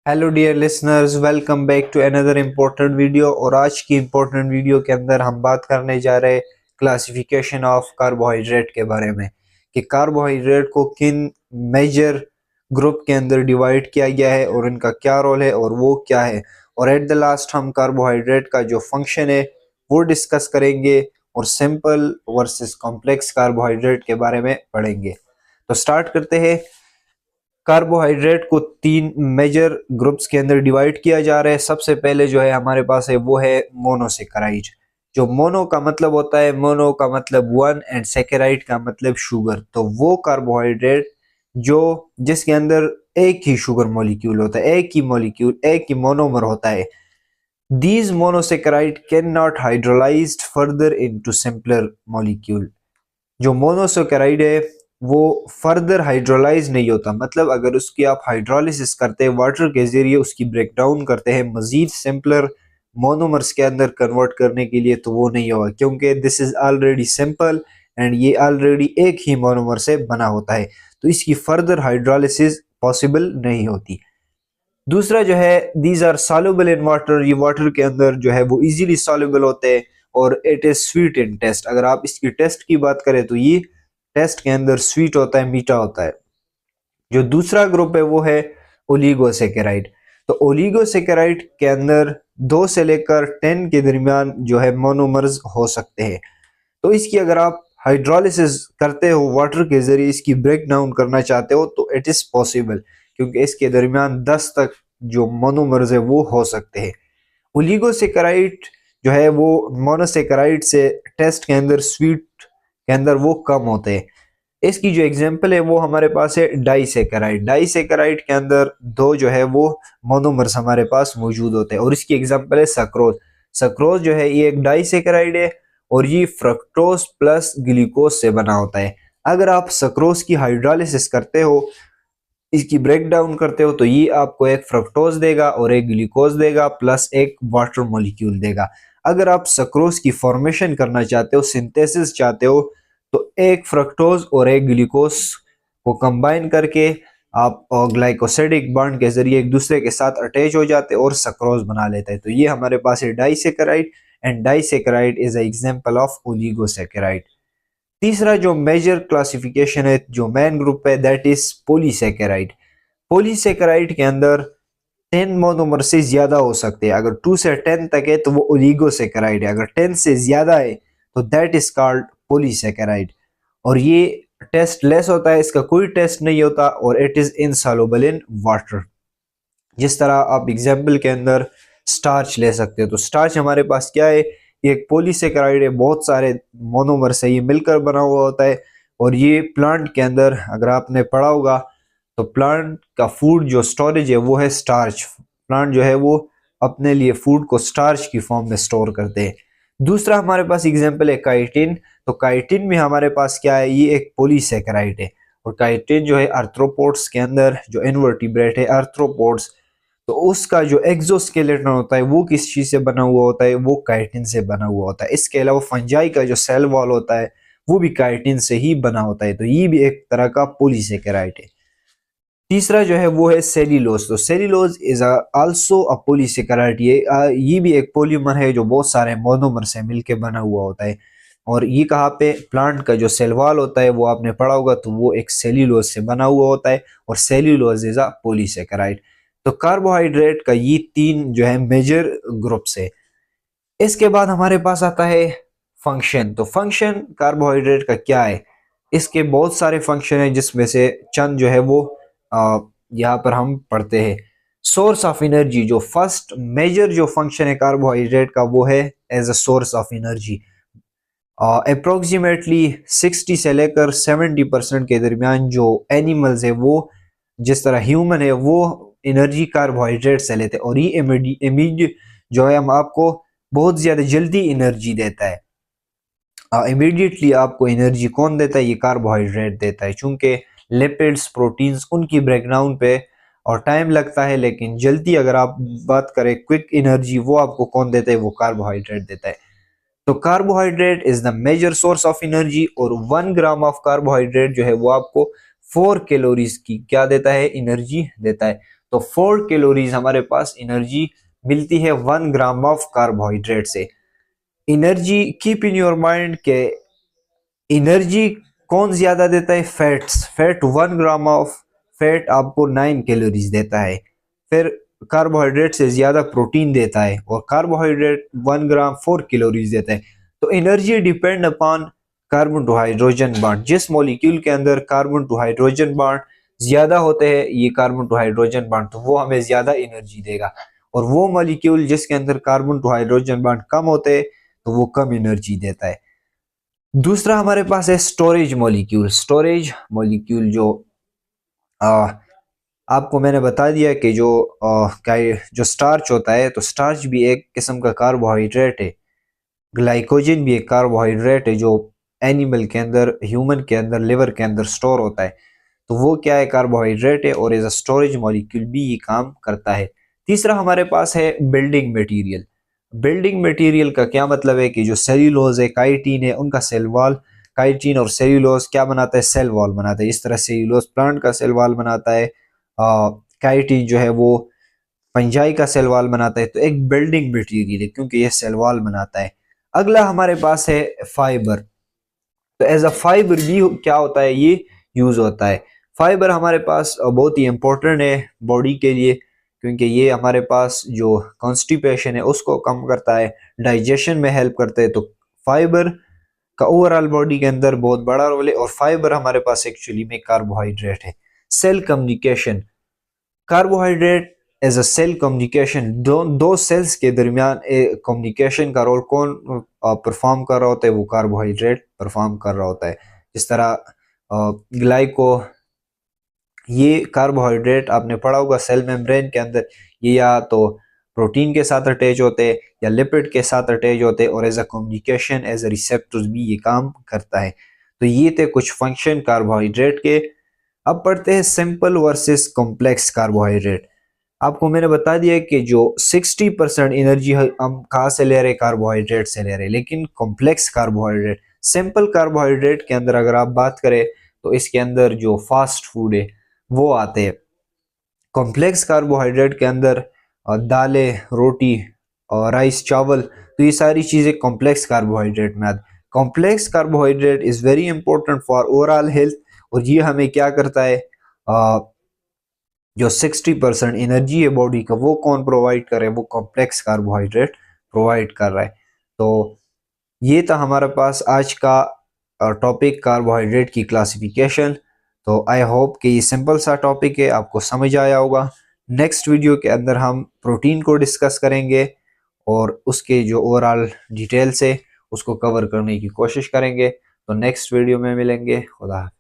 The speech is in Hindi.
Hello dear listeners, welcome back to another important video. और आज की इम्पोर्टेंट वीडियो के अंदर हम बात करने जा रहे हैं क्लासिफिकेशन ऑफ कार्बोहाइड्रेट के बारे में कि कार्बोहाइड्रेट को किन मेजर ग्रुप के अंदर डिवाइड किया गया है और इनका क्या रोल है और वो क्या है। और एट द लास्ट हम कार्बोहाइड्रेट का जो फंक्शन है वो डिस्कस करेंगे और सिंपल वर्सेस कॉम्प्लेक्स कार्बोहाइड्रेट के बारे में पढ़ेंगे। तो स्टार्ट करते हैं। कार्बोहाइड्रेट को तीन मेजर ग्रुप्स के अंदर डिवाइड किया जा रहा है। सबसे पहले जो है हमारे पास है वो है मोनोसेकेराइड। जो मोनो का मतलब होता है, मोनो का मतलब वन एंड सेकेराइड का मतलब शुगर। तो वो कार्बोहाइड्रेट जो जिसके अंदर एक ही शुगर मॉलिक्यूल होता है, एक ही मॉलिक्यूल, एक ही मोनोमर होता है। These monosaccharide can not hydrolysed further into simpler molecule. जो मोनोसेकेराइड है वो फर्दर हाइड्रोलाइज नहीं होता, मतलब अगर उसकी आप हाइड्रोलिसिस करते हैं, वाटर के जरिए उसकी ब्रेकडाउन करते हैं मजीद सिंपलर मोनोमर्स के अंदर कन्वर्ट करने के लिए, तो वो नहीं होगा क्योंकि this is already simple and ये ऑलरेडी एक ही मोनोमर से बना होता है, तो इसकी फर्दर हाइड्रोलिसिस पॉसिबल नहीं होती। दूसरा जो है these are soluble in water. ये वाटर के अंदर जो है वो इजीली सॉल्युबल होते हैं और it is sweet in taste. अगर आप इसकी टेस्ट की बात करें तो ये टेस्ट के अंदर स्वीट होता है, मीठा होता है। जो दूसरा ग्रुप है वो है ओलिगोसेकेराइड। तो ओलिगोसेकेराइड के अंदर 2 से लेकर 10 के दरमियान जो है मोनोमर्स हो सकते हैं। तो इसकी अगर आप हाइड्रोलिसिस करते हो, वाटर के जरिए इसकी ब्रेक डाउन करना चाहते हो, तो इट इज पॉसिबल क्योंकि इसके दरमियान 10 तक जो मोनोमर्स है वो हो सकते हैं। ओलिगोसेकेराइड जो है वो मोनोसेकेराइड से टेस्ट के अंदर स्वीट के अंदर वो कम होते हैं। इसकी जो एग्जांपल है वो हमारे पास है डाइसेकेराइड। डाइसेकेराइड के अंदर 2 जो है वो मोनोमर्स हमारे पास मौजूद होते हैं और इसकी एग्जांपल है सक्रोज। सक्रोज जो है ये एक डाइसेकेराइड है और ये फ्रक्टोज प्लस ग्लूकोज से बना होता है। अगर आप सक्रोज की हाइड्रोलिसिस करते हो, इसकी ब्रेक डाउन करते हो, तो ये आपको एक फ्रक्टोज देगा और एक ग्लूकोज देगा प्लस एक वाटर मॉलिक्यूल देगा। अगर आप सक्रोज की फॉर्मेशन करना चाहते हो, सिंथेसिस चाहते हो, तो एक फ्रक्टोज और एक ग्लूकोज को कंबाइन करके आप ग्लाइकोसिडिक बॉन्ड के जरिए एक दूसरे के साथ अटैच हो जाते हैं और सक्रोज बना लेते हैं। तो ये हमारे पास है disaccharide and disaccharide is a example of oligosaccharide. तीसरा जो मेजर क्लासिफिकेशन है, जो मेन ग्रुप है, दैट इज पॉलीसेकेराइड। पॉलीसेकेराइड के अंदर 10 मोनोमर से ज्यादा हो सकते हैं। अगर 2 से 10 तक है तो वो ओलिगोसेकेराइड है, अगर 10 से ज्यादा है तो दैट इज कॉल्ड पॉलीसेकेराइड। और ये टेस्ट लेस होता है, इसका कोई टेस्ट नहीं होता और it is insoluble in water. जिस तरह आप एग्जाम्पल के अंदर स्टार्च ले सकते हो, तो स्टार्च हमारे पास क्या है, ये एक पॉलीसेकेराइड है, बहुत सारे मोनोमर से ये मिलकर बना हुआ होता है। और ये प्लांट के अंदर अगर आपने पढ़ा होगा तो प्लांट का फूड जो स्टोरेज है वो है स्टार्च। प्लांट जो है वो अपने लिए फूड को स्टार्च की फॉर्म में स्टोर करते हैं। दूसरा हमारे पास एग्जाम्पल है काइटिन। तो काइटिन में हमारे पास क्या है, ये एक पॉलीसेकेराइड है और काइटिन जो है आर्थ्रोपोड्स के अंदर, जो इनवर्टिब्रेट है आर्थ्रोपोड्स, तो उसका जो एक्सोस्केलेटन होता है वो किस चीज से बना हुआ होता है, वो काइटिन से बना हुआ होता है। इसके अलावा फंजाई का जो सेल वॉल होता है वो भी काइटिन से ही बना होता है। तो ये भी एक तरह का पॉलीसेकेराइड है। तीसरा जो है वो है सेल्यूलोज। तो cellulose is also a polysaccharide. ये भी एक पॉलीमर है जो बहुत सारे मोनोमर से मिलके बना हुआ होता है। और ये कहाँ पे, प्लांट का जो सेल वॉल होता है वो आपने पढ़ा होगा, तो वो एक सेल्यूलोज से बना हुआ होता है और सेल्यूलोज इज अ पॉलीसेकेराइड। तो कार्बोहाइड्रेट का ये 3 जो है मेजर ग्रुप्स है। इसके बाद हमारे पास आता है फंक्शन। तो फंक्शन कार्बोहाइड्रेट का क्या है, इसके बहुत सारे फंक्शन है जिसमें से चंद जो है वो यहाँ पर हम पढ़ते हैं। सोर्स ऑफ एनर्जी, जो फर्स्ट मेजर जो फंक्शन है कार्बोहाइड्रेट का वो है as a source of energy. Approximately 60 से लेकर 70% के दरमियान जो एनिमल्स है वो, जिस तरह ह्यूमन है, वो एनर्जी कार्बोहाइड्रेट से लेते हैं। और ये इमीडिएट जो है हम आपको बहुत ज्यादा जल्दी एनर्जी देता है। इमीडिएटली आपको एनर्जी कौन देता है, ये कार्बोहाइड्रेट देता है। चूंकि लिपिड्स, प्रोटीन्स, उनकी ब्रेकडाउन पे और टाइम लगता है, लेकिन जल्दी अगर आप बात करें क्विक एनर्जी, वो आपको कौन देता है, वो कार्बोहाइड्रेट देता है। तो carbohydrate is the major source of energy और 1 ग्राम ऑफ कार्बोहाइड्रेट जो है वो आपको 4 कैलोरीज की क्या देता है, एनर्जी देता है। तो 4 कैलोरीज हमारे पास एनर्जी मिलती है 1 ग्राम ऑफ कार्बोहाइड्रेट से। Energy, keep in your mind के एनर्जी कौन ज्यादा देता है? Fats. Fat 1 gram of fat आपको 9 कैलोरीज देता है। फिर कार्बोहाइड्रेट से ज्यादा प्रोटीन देता है और कार्बोहाइड्रेट 1 ग्राम 4 कैलोरीज देता है। तो energy depend upon carbon to hydrogen bond. जिस मॉलिक्यूल के अंदर कार्बन टू हाइड्रोजन बॉन्ड ज्यादा होते हैं, ये कार्बन टू हाइड्रोजन बॉन्ड, तो वो हमें ज्यादा एनर्जी देगा। और वो मॉलिक्यूल जिसके अंदर कार्बन टू हाइड्रोजन बॉन्ड कम होते हैं, तो वो कम एनर्जी देता है। दूसरा हमारे पास है स्टोरेज मॉलिक्यूल। स्टोरेज मॉलिक्यूल जो आ, आपको मैंने बता दिया कि जो स्टार्च होता है, तो स्टार्च भी एक किस्म का कार्बोहाइड्रेट है। ग्लाइकोजन भी एक कार्बोहाइड्रेट है जो एनिमल के अंदर, ह्यूमन के अंदर, लिवर के अंदर स्टोर होता है। तो वो क्या है? कार्बोहाइड्रेट है और एज अ स्टोरेज मॉलिक्यूल भी ये काम करता है। तीसरा हमारे पास है बिल्डिंग मटेरियल। बिल्डिंग मटेरियल का क्या मतलब है कि जो सेल्यूलोज है, काइटिन है, उनका सेल वॉल, काइटिन और सेल्यूलोज क्या बनाता है? सेल वॉल बनाता है। इस तरह सेल्यूलोज प्लांट का सेल वॉल बनाता है, काइटिन जो है वो फंजाई का सेल वॉल बनाता है। तो एक बिल्डिंग मटेरियल है क्योंकि ये सेल वॉल बनाता है। अगला हमारे पास है फाइबर। तो एज अ फाइबर भी क्या होता है? ये यूज होता है। फाइबर हमारे पास बहुत ही इंपॉर्टेंट है बॉडी के लिए, क्योंकि ये हमारे पास जो कॉन्स्टिपेशन है उसको कम करता है, डाइजेशन में हेल्प करता है। तो फाइबर का ओवरऑल बॉडी के अंदर बहुत बड़ा रोल है। और फाइबर हमारे पास एक्चुअली में कार्बोहाइड्रेट है। Cell communication, carbohydrate as a cell communication, दो सेल्स के दरमियान कम्युनिकेशन का रोल कौन परफॉर्म कर रहा होता है? वो कार्बोहाइड्रेट परफॉर्म कर रहा होता है। जिस तरह ग्लाइको, ये कार्बोहाइड्रेट आपने पढ़ा होगा सेल मेम्ब्रेन के अंदर, ये या तो प्रोटीन के साथ अटैच होते हैं या लिपिड के साथ अटैच होते हैं, और as a communication, as a receptors भी ये काम करता है। तो ये थे कुछ फंक्शन कार्बोहाइड्रेट के। अब पढ़ते हैं सिंपल वर्सेस कॉम्प्लेक्स कार्बोहाइड्रेट। आपको मैंने बता दिया कि जो 60% एनर्जी हम कहाँ से ले रहे हैं? कार्बोहाइड्रेट से ले रहे हैं। लेकिन कॉम्प्लेक्स कार्बोहाइड्रेट, सिंपल कार्बोहाइड्रेट के अंदर अगर आप बात करें तो इसके अंदर जो फास्ट फूड है वो आते हैं। कॉम्प्लेक्स कार्बोहाइड्रेट के अंदर दालें, रोटी और राइस, चावल, तो ये सारी चीज़ें कॉम्प्लेक्स कार्बोहाइड्रेट में आती। Complex carbohydrate is very important for overall health, और ये हमें क्या करता है? जो 60% एनर्जी है बॉडी का, वो कौन प्रोवाइड कर रहा है? वो कॉम्प्लेक्स कार्बोहाइड्रेट प्रोवाइड कर रहा है। तो ये था हमारे पास आज का टॉपिक, कार्बोहाइड्रेट की क्लासिफिकेशन। तो आई होप कि ये सिंपल सा टॉपिक है, आपको समझ आया होगा। नेक्स्ट वीडियो के अंदर हम प्रोटीन को डिस्कस करेंगे और उसके जो ओवरऑल डिटेल्स है उसको कवर करने की कोशिश करेंगे। तो नेक्स्ट वीडियो में मिलेंगे। खुदा हाफिज़।